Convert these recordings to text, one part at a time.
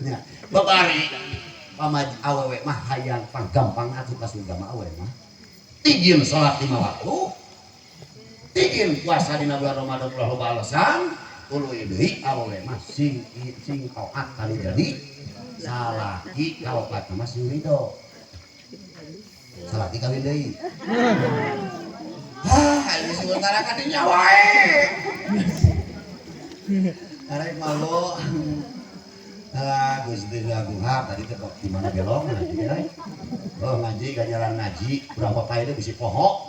nya babari pamaj awewe mah hayang panggampang atuh ka surga mah awewe mah tigin salat 5 waktu tigin puasa dina bulan Ramadan ulah loba alasan tuluy deui awewe mah sing taat kali jadi salaki kaopat mah sing ridho salaki kawin deui ini sementara kan nyawa arek malu Gusti Agung tadi tebak di mana belok ngaji oh ngaji ganjaran ngaji berapa kali itu bisi pohok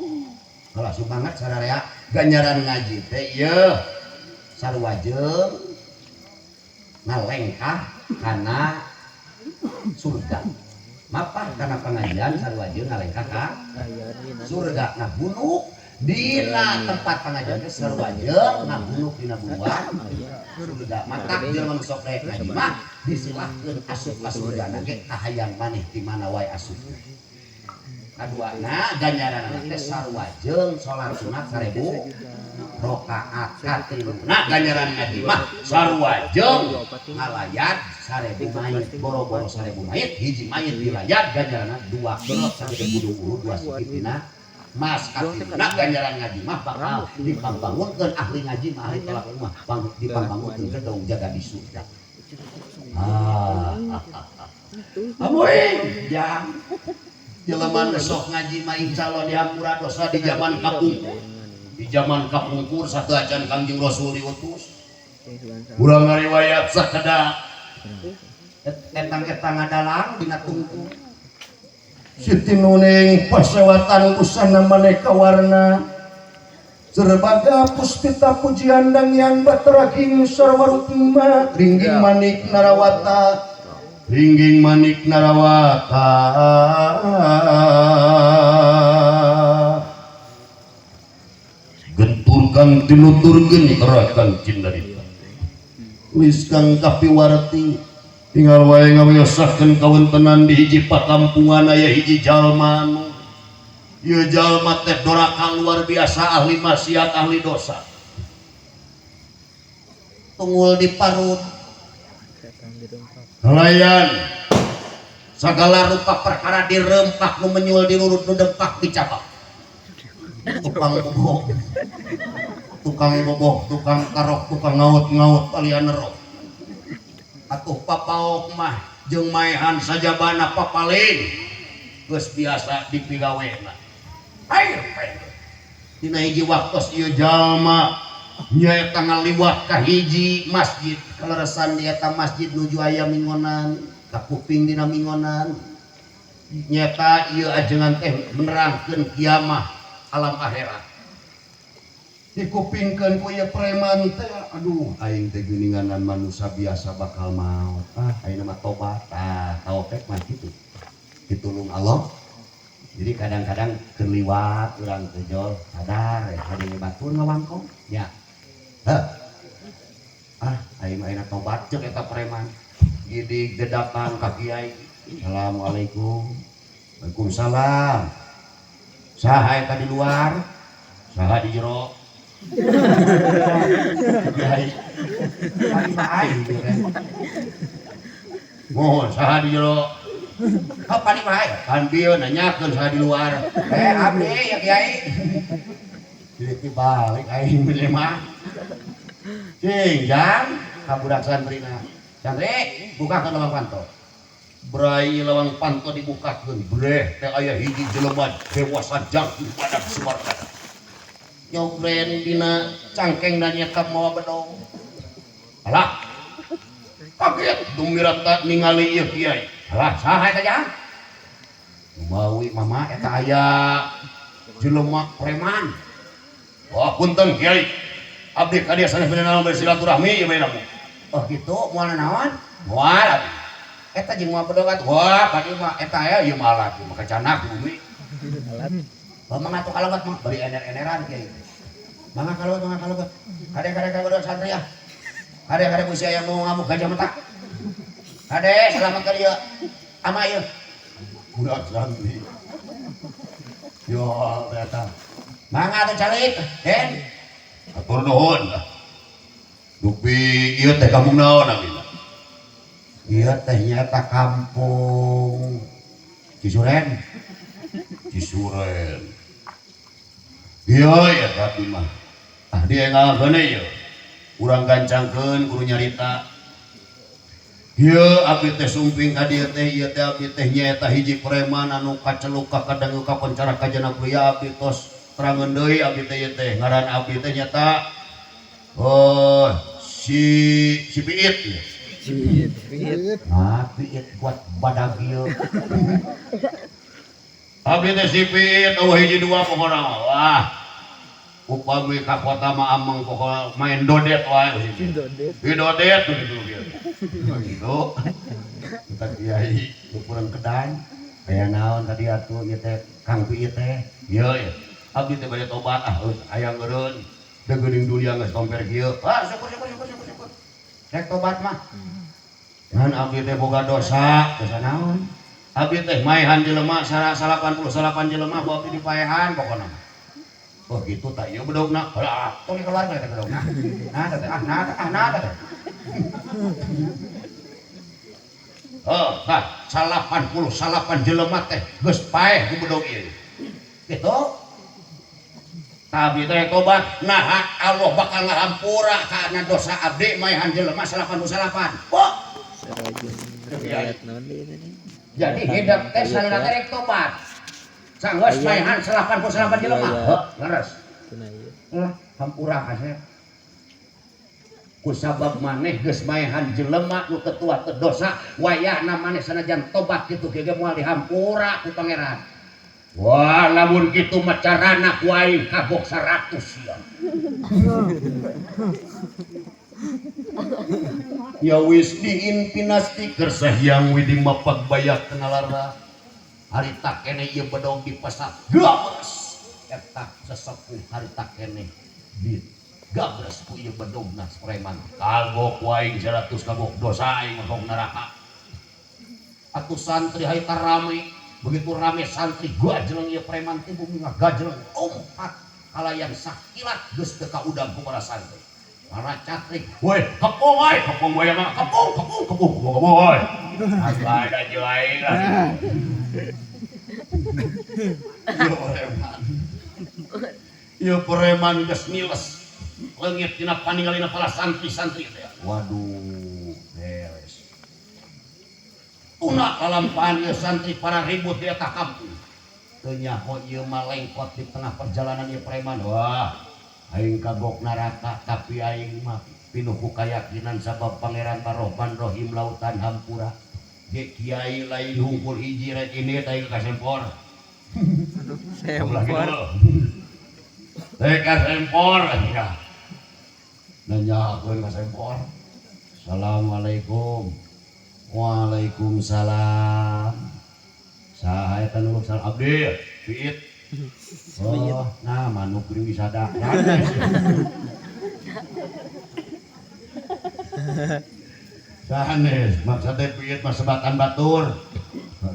kalau semangat sadaya ganjaran ngaji teh ieu sarua jeung ngalengkah kana surga mapah kana pengajian sarua jeung ngalengkah ka surga nah bunuh dina tempat pengajian geus sarua jeung ngabuluk dina bulan surga matak jeung sok rek ngaji mah disilahkeun asup ka surgana ge kahayang maneh di mana wae asup. Kaduana ganjaranna teh sarua jeung salat sunat 1000 rakaat katiluna ganjaran ngaji mah sarua jeung ngalayat 1000 mayit boro-boro 1000 mayit hiji mayit dilayat ganjaranna 2 berat sampai budu-budu 2 sekitina mas katiluna ganjaran ngaji mah bakal dipambangunkeun ahli ngaji mah ahli tolak mah dipambangunkeun ke daung jaga di surga. Amoy jang jelema sok ngaji mah insyaallah dihampura dosa di zaman kapungkur. Di zaman kapungkur satu acan Kangjeng Rasul diutus. Urang ngariwayat sakedah etang-etang ngadalang dina tungku. Siti nuning pasewatan usana maneka warna serbaga puspita pujian dan yang bateraking sarwarutma ringging manik narawata ringging manik narawata genturkan tinuturkeun gerakan cindarita wis kang kapiwarti tinggal wae ngawiosahkeun kawontenan di hiji pakampungan aya hiji jalma ieu jalma teh dorakan luar biasa ahli maksiat ahli dosa tunggul di parut nelayan segala rupa perkara dirempak nu menyul dirurut nu dempak dicakap tukang boboh tukang karok tukang ngaut-ngaut alian nerok atuh papaok mah jeung maehan sajabana papaling geus biasa dipigawena air dina hiji waktos ieu jalma nyaeta ngaliwat ka hiji masjid kaleresan di eta masjid nuju aya mingonan kapuping dina mingonan nyaeta ieu ajengan teh menerangkeun kiamah alam akhirat dikupingkeun ku ieu preman teh aduh aing teh geuninganan manusia biasa bakal maot ayeuna mah tobat taufik mah kitu ditulung Allah jadi kadang-kadang kerliwat urang teh jol sadar hade batur ngawangkong nya aing mah ayeuna tobat ceuk eta preman gidi gedakan ka kiai assalamualaikum waalaikumsalam saha eta di luar saha di jero kiai aing mohon saha di jero apa nih Pak? Kan bieu nanyakeun saha di luar. Abdi ya Kiai. Jadi balik aing bener mah. Cing jang ka budak santrina. Santri bukakeun lawang panto. Brai lawang panto dibukakeun. Breh teh aya hiji jelema dewasa jangkung badak sumarkana. Nyobren dina cangkeng dan nyekap mawa bedong. Alah. Kaget dumirat ningali ieu Kiai. Alah saha eta jang? Mawi mama eta aya jelema preman. Wah punten Kiai. Abdi ka dieu sanes beunang bersilaturahmi ieu bae oh kitu moal naon? Moal abdi. Eta jeung moal bedogat. Wah padi mah eta aya ieu mah alat mah kacanak bumi. Alat. Mangga atuh kalogat mah bari ener-eneran Kiai. Mangga kalogat. Kade-kade bedogat santri ya. Kade-kade ku sia mau ngamuk gajah mata. Ade, selamat kali ya. Ama ieu. Budak santri. Yo, eta. Mangga atuh calik, Den. Atur nuhun. dupi ieu teh kampung naon amina ieu teh nyata kampung Cisuren iya ya tapi mah dia ngalakeun ieu urang gancangkeun kudu nyarita ieu abdi teh sumping ka dieu teh ieu teh abdi teh nyaeta hiji preman anu kaceluk ka kadang ka pencara ka janab ya abdi tos terangeun deui abdi teh ieu teh ngaran abdi teh nyata si Piit ya. Piit. Nah, Piit buat badag ieu. Abdi teh si Piit hiji dua pokona mah. Wah. Upami ka kota mah ameng pokona main dodet wae si Piit. Dodet gitu kieu. Gitu. Kita kiai kurang kedan. Aya naon tadi atuh ieu teh Kang Piit teh. Ieu ya. Abdi teh bade tobat aya ngeureun. Da geuning dulia geus tomper kieu. Syukur. Rek tobat mah. Ngan abdi teh boga dosa naon? Abdi teh maehan jelema 88 jelema ku abdi dipaehan pokona. Oh gitu tak ieu bedogna. Tong keluar teh bedogna. Nah teh. Tah 88 jelema teh geus paeh ku bedog ieu. Gitu. Abdi teh tobat, nah Allah bakal ngahampura karena dosa abdi maehan jelema 88. Wah. Jadi hidup teh salina teh rek tobat. Sanggeus maehan 88 jelema. Leres. Hampura kasep. Ku sabab maneh geus maehan jelema nu ketua teu dosa, wayahna maneh sanajan tobat kitu ge moal dihampura ku pangeran. Wah, lamun gitu mah carana ku aing kabok 100 ya. Ya wis diin pinasti keur sahyang widi mapag bayak kenalara. Harita keneh ieu bedog di pasar gabres. Eta sesepuh harita keneh di gabres ku ieu bedogna preman. Kagok ku aing 100 kagok dosa aing kagok neraka. Atuh santri harita rame. Begitu rame santri gajeleng ieu preman teh bumi ngagajeleng ompat kalayan sakilat geus teu kaudang ku para santri. Para catrik, woi, kepung wae mah, kepung woi. Asal ada juaing lah. Ieu preman geus niles. Leungit tina paningalina para santri-santri teh. Waduh, beres. Una kalampahan ieu santri para ribut di eta kampung. Teu nyaho ieu mah lengkot di tengah perjalanan ieu preman. Wah, aing kagok neraka tapi aing mah pinuh ku kayakinan sabab Pangeran Ar-Rahman Rahim lautan hampura. Ge kiai lain hungkul hiji rek ini teh kasempor. Sempor. Teh kasempor ya. Nanyakeun kasempor. Assalamualaikum. Waalaikumsalam. Saha eta nu salam abdi? Piit. Oh, nah manuk kudu wisada. Sanes, maksudnya Piit mah sebatan batur.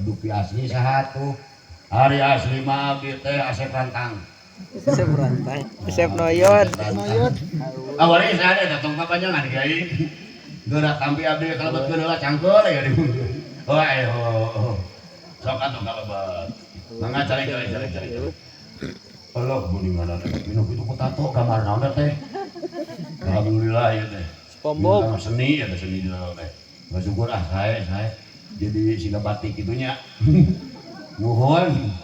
Dupi asli saha tuh? Hari asli mah abdi teh Asep Rantang. Asep Rantang. Asep Noyot. Awalnya saya ada datang papanjangan kiai. Geura tampi abdi kalebetkeun heula cangkeul ya di. Oh ayo. Sok atuh kalebet. Mangga cari. Allah buni mana minum itu ku tato gambar naon teh. Alhamdulillah ya teh. SpongeBob seni ya seni di dalam teh. Syukur saya jadi siga batik itunya. Nuhun.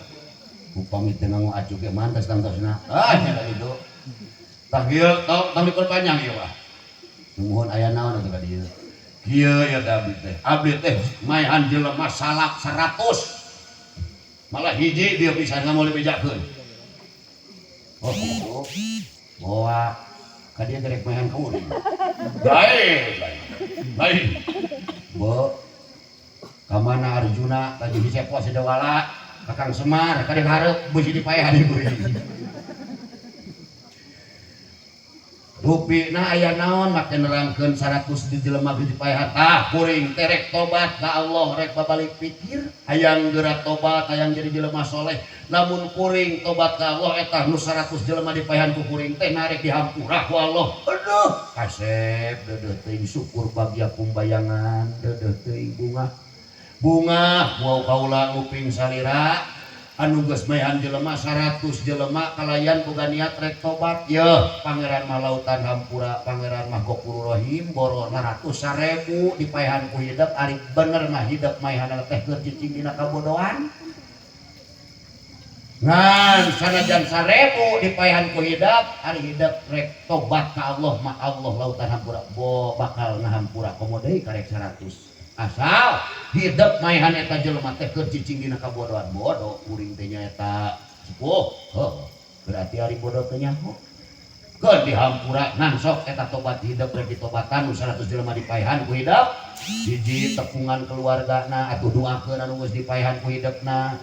Upami teu nganggo acu ke mantas tangtosna. Nya itu. Tah kieu tong diperpanjang ieu mah. Nuhun aya naon atuh ka dieu. Kieu ya abdi teh maehan jelema salak 100. Malah hiji dia bisa ngamul dibejakeun. Oh, bawa ka dia gerek maehan ka urang. Baik. Bo ka mana Arjuna ka jadi Sepo Sidawala, ka Kang Semar, ka dia hareup beusi dipaehan ieu. rupina aya naon make nerangkeun 100 di jelema di paehan kuring terek tobat ka Allah rek babalik pikir hayang geura tobat hayang jadi jelema soleh namun kuring tobat ka Allah eta nu 100 jelema di paehan ku kuring teh narek dihampura ku Allah aduh kasep deudeuh teuing syukur bagya kumbayangan deudeuh teuing bunga wow kaula nguping salira anu geus maehan jelema 100 jelema kalayan boga niat rek tobat ye pangeran mah lautan hampura pangeran mah Ghafurur Rahim boro 100.000 dipaehan ku hidup ari bener mah hidup maehan teh keur cicing dina kabodohan ngan sanajan 1.000 dipaehan ku hidup ari hidup rek tobat ka Allah mah Allah lautan hampura bo bakal ngahampura komo deui karek 100 asal hidup maehan eta jelema teh keur cicing dina kabodohan bodoh kuring teh nyaeta sepuh berarti ari bodoh teh nyaho keur dihampura ngan sok eta tobat hidup rek ditobatan nu 100 jelema dipaehan ku hidup hiji tepungan keluargana atuh doakeun anu geus dipaehan ku hidupna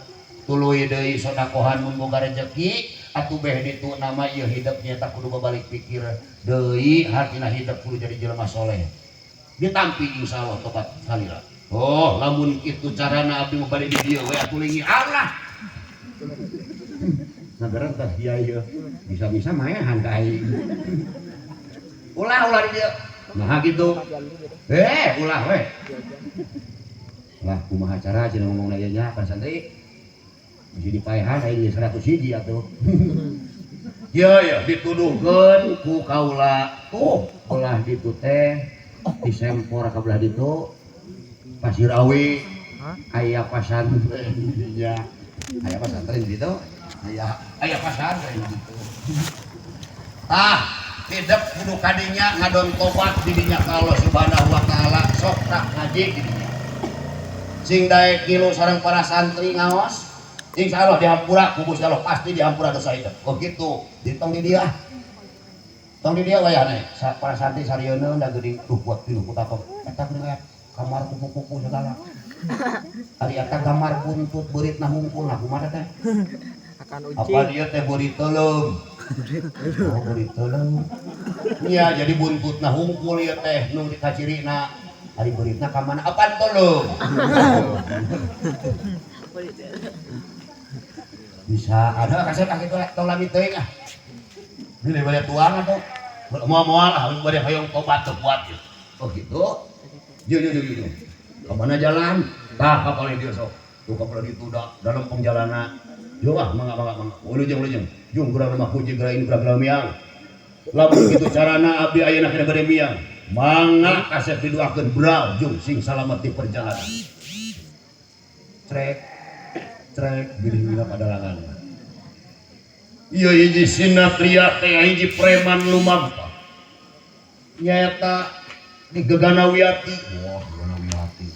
tuluy deui sodakohan mun boga rezeki atuh beh ditu nama ieu hidup nyaeta kudu babalik pikir deui hartina hidup kudu jadi jelema soleh ditampi insyaallah tobat salira oh lamun kitu carana abdi mah bade di dieu we atuh lingi Allah nagaran tah ieu bisa-bisa maehan ka aing ulah di dieu nah gitu ulah we lah kumaha cara cenah ngomongna ieu nya Pak Santri bisi dipaehan aing 100 hiji atuh ya dituduhkeun ku kaula tuh ulah ditu teh disempor ka belah ditu Pasir Awi aya pasantren nya aya pasantren di ditu aya pasantren di ditu hidup kudu kadinya ngadon tobat di dinya ka Allah Subhanahu wa taala sok tak ngaji di dinya sing daek kilu sareng para santri ngaos insyaallah dihampura ku Gusti Allah pasti dihampura dosa hidup oh gitu ditong di dia tong di dia wayahna para santri sarieuna da geuning tuh buat pinuh ku tato eta geuning aya kamar kupu-kupu segala ari eta gambar buntut beuritna hungkul nah kumaha teh akan uji apa dia teh beurit teuleum oh beurit teuleum nya jadi buntutna hungkul ieu teh nu di kacirina ari beuritna ka mana apaan teuleum bisa ada kasih kitu tong lami teuing ini banyak tuang atau moal lah banyak hayang tobat buat gitu oh gitu jujur kemana jalan tah kapal dia sok tuh kapal itu dalam perjalanan yo mangga ulujeng jung kurang mah puji geura ini kurang miang lamun kitu carana abdi ayeuna kana bade miang mangga kasep didoakeun brau jung sing salamet di perjalanan trek geuning pada langan iya hiji sinatria teh hiji preman lumampa nyaeta di Geganawiati wah Geganawiati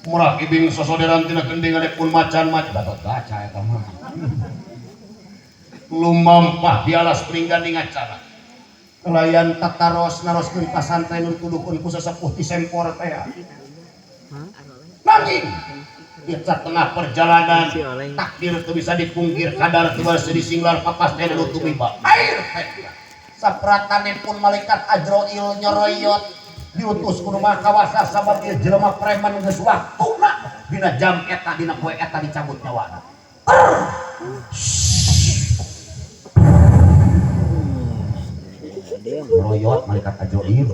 murah ibing sosoderan tina gending ade pun macan-macan batot gaca eta mah lumampah di alas pringgan acara kelayan tataros naroskeun pasantren nu tuduhkeun ku sesepuh ti sempor teh nanging di tengah perjalanan takdir itu bisa dipungkir kadar itu bisa disinglar papas dan nutumiba air sapratane pun malaikat Ajroil nyoroyot diutus ku rumah kawasa sabab ieu jelema preman geus waktuna dina jam eta dina poe eta dicabut nyawana nyoroyot malaikat Ajroil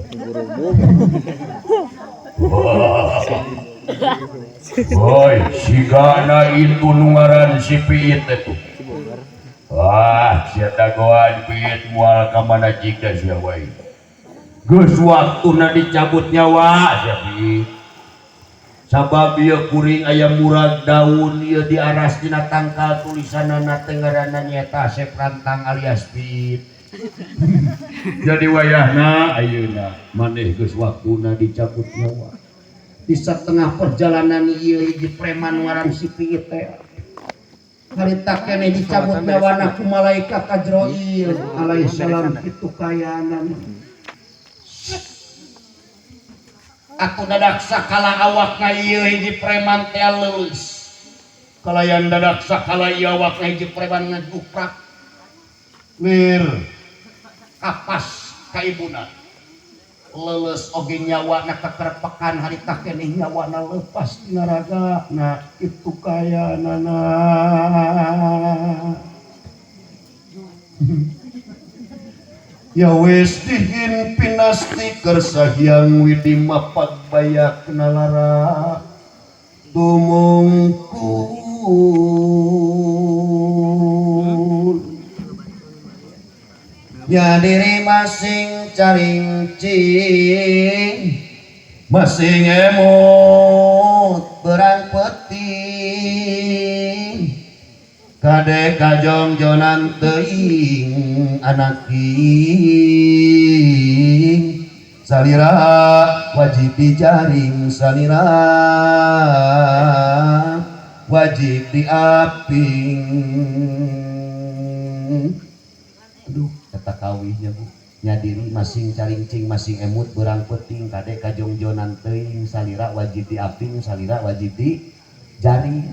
woi sigana itu nungaran si Piit itu wah sia dagoan Piit moal ka mana jika sia wae geus waktuna dicabut nyawa sia Piit sabab ieu kuring aya murag daun ieu diaras dina tangkal tulisanana teh ngaranna nyaeta Asep Rantang alias Piit jadi wayahna ayeuna maneh geus waktuna dicabut nyawa di setengah perjalanan ieu hiji preman ngaran si Piit teh harita keneh dicabut nyawana ku malaikat Ajroil alaihi salam kitu kayanan aku dadak sakala awakna ieu hiji preman teh leulis kalayan dadak sakala ieu awakna hiji preman ngajuprak lir kapas ka ibuna leles oge nyawana kekerpekan harita keneh nyawana lepas tina ragana itu kayanana ya wis dihin pinasti kersahyang widi mapagbayak nalara tumungkul nya diri masing carincing masing emut berang peting kade kajong jonan teuing anak king salira wajib dijaring salira wajib diaping aduh kata kawihnya Bu nyadiri masing carincing masing emut berang peting kade kajong jonan teuing salira wajib diaping salira wajib dijaring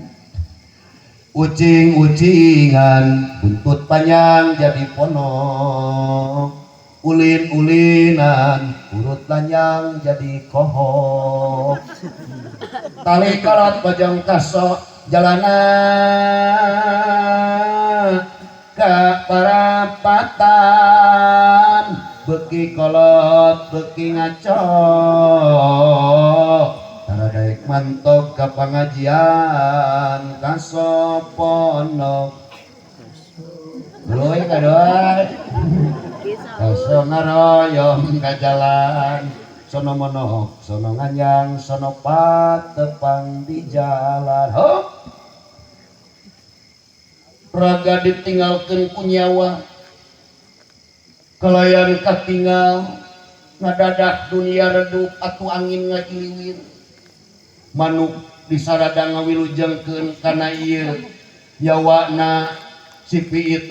ucing-ucingan buntut panjang jadi ponok ulin-ulinan urut lanjang jadi kohok tali kalot bajang kaso jalanan ka parapatan beki kolot beki ngaco taradaek mantok ka pangajian kasoponok loe kadoy kaso ngaroyong ka jalan sono monok sono nganyang sono patepang di jalan ho raga ditinggalkeun ku nyawa kalayan katinggal ngadadak dunia redup atuh angin ngajiliwir manuk disarada ngawilujengkeun kana ieu nyawana si piit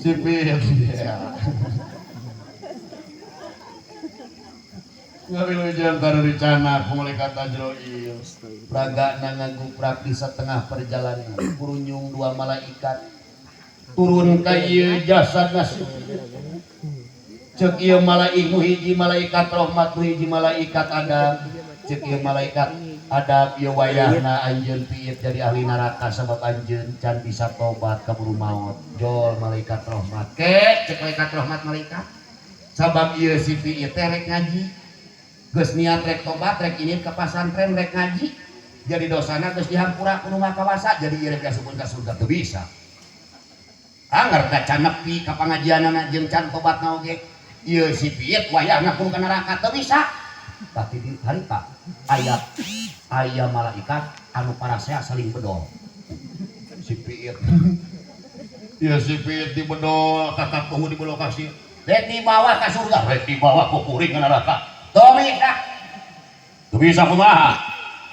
si piit ngawilujeng kana dicana ku malaikat Ajrail pragana ngaguprak di setengah perjalanan kurunyung dua malaikat turun ka ieu jasadna ceuk ieu malaikat hiji malaikat rahmat hiji malaikat adab ceuk ieu malaikat adab ieu wayahna anjeun piit jadi ahli neraka sabab anjeun can bisa tobat kaburu maut jol malaikat rahmat ke ceuk malaikat rahmat malaikat sabab ieu si piit teh rek ngaji geus niat rek tobat rek ini ke pasantren rek ngaji jadi dosana geus dihampura ku nu makawasa jadi ieu rek asupeun ka surga teu bisa anger ka can nepi ka pangajianana jeung can tobatna oge ieu si piit wayahna kudu ka neraka teu bisa tapi di harita aya malaikat anu parasea saling bedol si piit ieu si piit dibedol kakak tunggu di lokasi rek dibawa ka surga rek dibawa ku kuring ka neraka teu bisa kumaha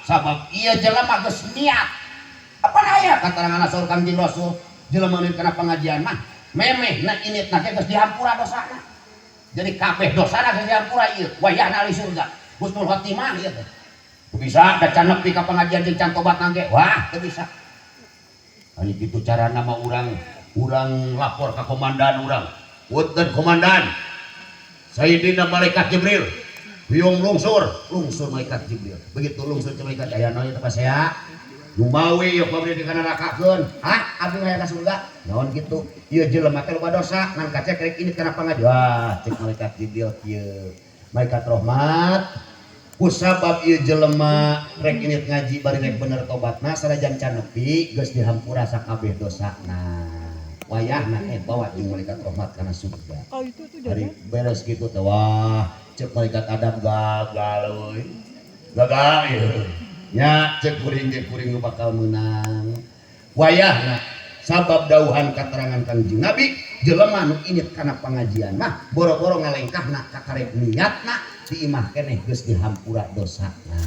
sabab ieu jelema geus niat apa aya katerangan asal Kanjeng Rasul jelema nu kana pengajian mah memehna initna teh geus dihampura dosana jadi kabeh dosana geus dihampura ieu wayahna ahli surga husnul khotimah ieu teh teu bisa da can nepi ka pengajian jeung can tobatna ge wah teu bisa ari kitu carana mah urang lapor ka komandan urang punten komandan Sayyidina malaikat Jibril biung lungsur malaikat Jibril begitu lungsur malaikat aya naon teh saya lumawi yeuh pabri di kana nerakakeun hah abdi aya ka surga naon kitu ieu jelema teh loba dosa ngan kacek rek ini kana pangaji wah cek malaikat Jibril ieu malaikat rahmat kusabab ieu jelema rek init ngaji bari rek bener tobatna sanajan can nepi geus dihampura sakabeh dosana wayahna bawa jeung malaikat rahmat kana surga hari beres kitu teh wah cek malaikat adab gagal euy gagal ieu nya cek kuring nu bakal menang wayahna sabab dauhan katerangan Kangjeng Nabi jelema nu init kana pangajian mah boro-boro ngalengkahna ka karep niatna diimah keneh geus dihampura dosana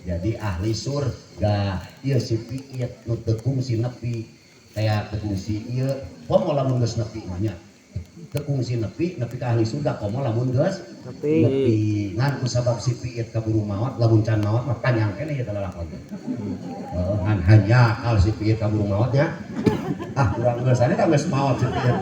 jadi ahli surga ieu si piit nu teu kungsi nepi teh teu kungsi ieu komo lamun geus nepi mah nya teu kungsi nepi ka ahli surga komo lamun geus nepi ngan kusabab si piit kaburu maot lamun can maot mah panjang keneh ieu teh lalakon hanya kal si piit kaburu maotnya urang geus ane geus maot si piit